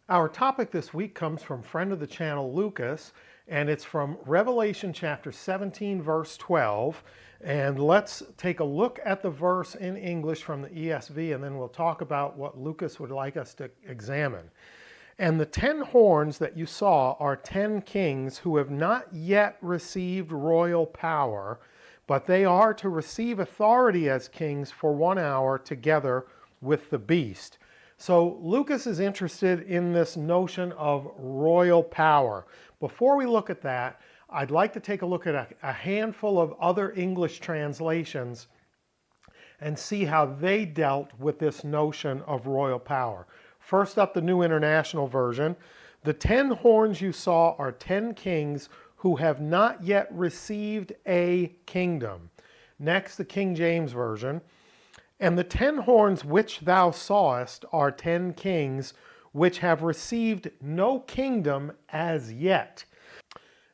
Our topic this week comes from friend of the channel, Lucas, and it's from Revelation chapter 17, verse 12. And let's take a look at the verse in English from the ESV, and then we'll talk about what Lucas would like us to examine. And the 10 horns that you saw are 10 kings who have not yet received royal power, but they are to receive authority as kings for 1 hour together with the beast. So Lucas is interested in this notion of royal power. Before we look at that, I'd like to take a look at a handful of other English translations and see how they dealt with this notion of royal power. First up, the New International Version. The 10 horns you saw are 10 kings who have not yet received a kingdom. Next, the King James Version. And the 10 horns which thou sawest are 10 kings which have received no kingdom as yet.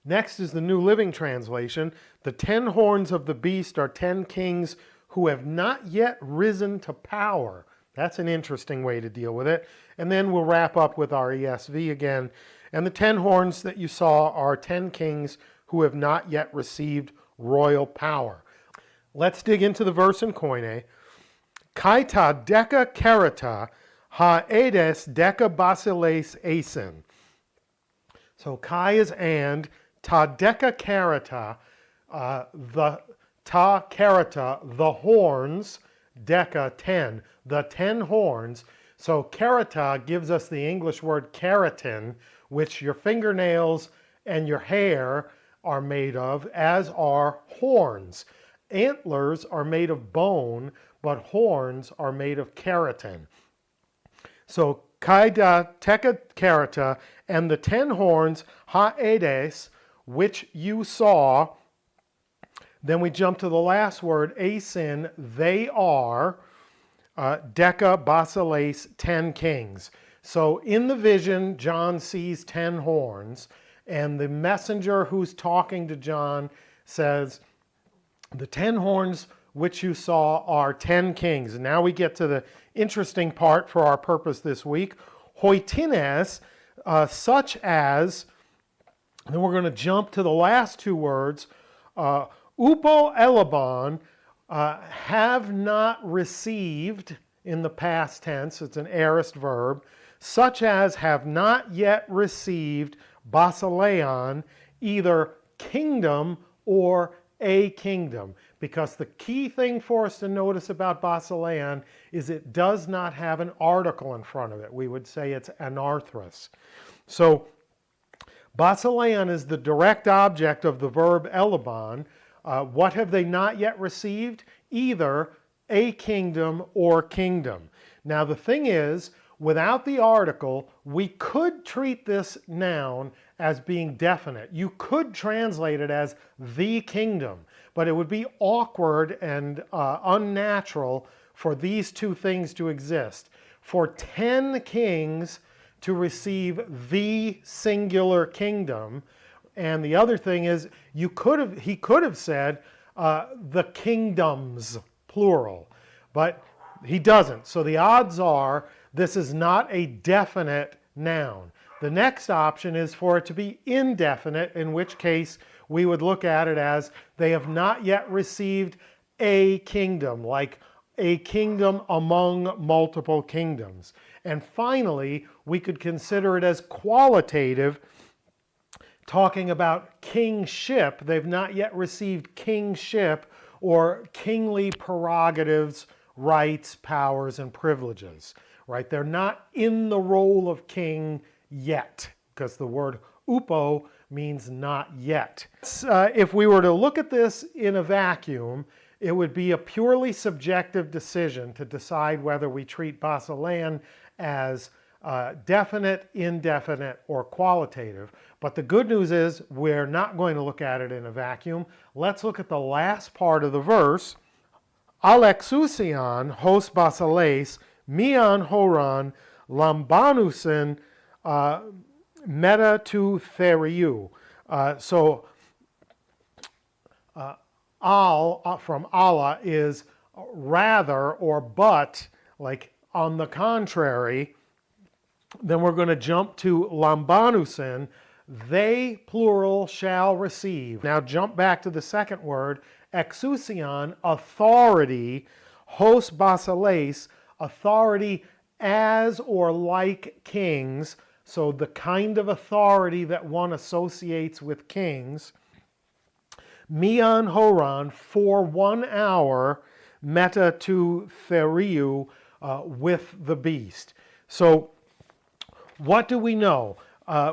Next is the New Living Translation. The 10 horns of the beast are 10 kings who have not yet risen to power. That's an interesting way to deal with it. And then we'll wrap up with our ESV again. And the 10 horns that you saw are 10 kings who have not yet received royal power. Let's dig into the verse in Koine. Kai ta deca kerata ha edes deca basileis eisen. So kai is and, ta deca kerata, the ta kerata, the horns, deca 10, the 10 horns. So kerata gives us the English word keratin, which your fingernails and your hair are made of, as are horns. Antlers are made of bone, but horns are made of keratin. So kaida teka kerata, and the 10 horns ha edes, which you saw. Then we jump to the last word, asin, they are, deca basileis, 10 kings. So in the vision, John sees 10 horns, and the messenger who's talking to John says, the 10 horns which you saw are 10 kings. And now we get to the interesting part for our purpose this week. Hoitines, such as, then we're going to jump to the last two words, upo elabon, have not received, in the past tense, it's an aorist verb, such as have not yet received basileon, either kingdom or a kingdom. Because the key thing for us to notice about basileon is it does not have an article in front of it. We would say it's anarthrous. So basileon is the direct object of the verb elabon. What have they not yet received? Either a kingdom or kingdom. Now the thing is, without the article, we could treat this noun as being definite. You could translate it as the kingdom, but it would be awkward and unnatural for these two things to exist. For 10 kings to receive the singular kingdom, and the other thing is, he could have said the kingdoms, plural, but he doesn't. So the odds are this is not a definite noun. The next option is for it to be indefinite, in which case we would look at it as they have not yet received a kingdom, like a kingdom among multiple kingdoms. And finally, we could consider it as qualitative, talking about kingship. They've not yet received kingship or kingly prerogatives, rights, powers, and privileges. Right? They're not in the role of king yet, because the word upo means not yet. If we were to look at this in a vacuum, it would be a purely subjective decision to decide whether we treat basileon as definite, indefinite, or qualitative. But the good news is we're not going to look at it in a vacuum. Let's look at the last part of the verse. Alexousion hos basileis mian horon lambanusin meta tu theriou. So al from Allah is rather or but, like on the contrary, Then we're going to jump to lambanusin, they, plural, shall receive. Now jump back to the second word, exousion, authority, hos basileis, authority as or like kings, so the kind of authority that one associates with kings. Mian horon, for 1 hour, meta to theriu, with the beast. So what do we know?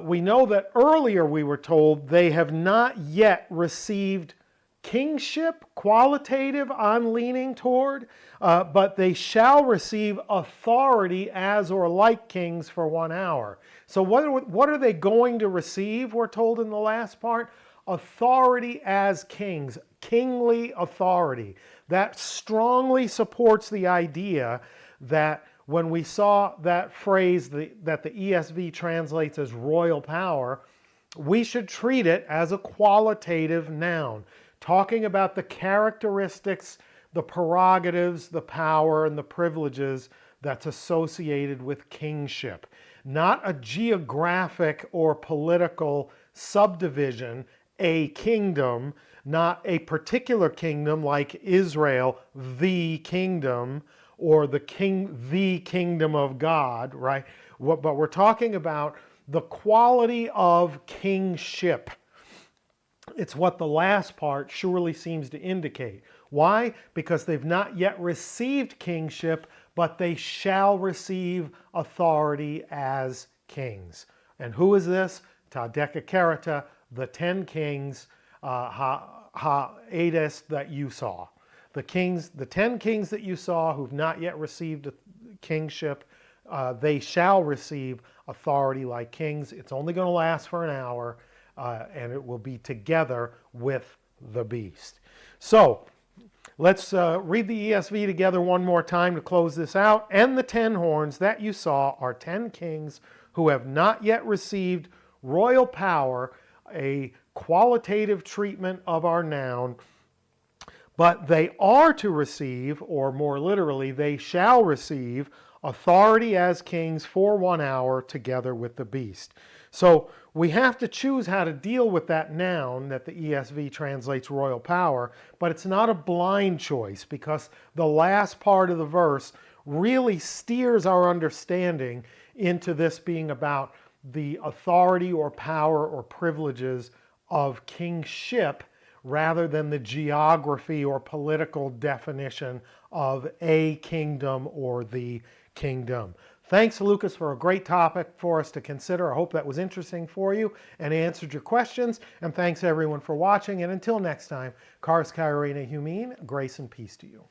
We know that earlier we were told they have not yet received kingship, qualitative, I'm leaning toward, but they shall receive authority as or like kings for 1 hour. So what are they going to receive, we're told in the last part? Authority as kings, kingly authority. That strongly supports the idea that when we saw that phrase that the ESV translates as royal power, we should treat it as a qualitative noun, talking about the characteristics, the prerogatives, the power, and the privileges that's associated with kingship. Not a geographic or political subdivision, a kingdom, not a particular kingdom like Israel, the kingdom, or the kingdom of God, right? But we're talking about the quality of kingship. It's what the last part surely seems to indicate. Why? Because they've not yet received kingship, but they shall receive authority as kings. And who is this? Ta dekakerata, the 10 kings, ha-ades that you saw. The 10 kings that you saw who've not yet received a kingship, they shall receive authority like kings. It's only going to last for an hour, and it will be together with the beast. So let's read the ESV together one more time to close this out. And the 10 horns that you saw are 10 kings who have not yet received royal power, a qualitative treatment of our noun, but they are to receive, or more literally, they shall receive authority as kings for 1 hour together with the beast. So we have to choose how to deal with that noun that the ESV translates royal power, but it's not a blind choice because the last part of the verse really steers our understanding into this being about the authority or power or privileges of kingship rather than the geography or political definition of a kingdom or the kingdom. Thanks, Lucas, for a great topic for us to consider. I hope that was interesting for you and answered your questions. And thanks, everyone, for watching. And until next time, Charis Kairene Humin, grace and peace to you.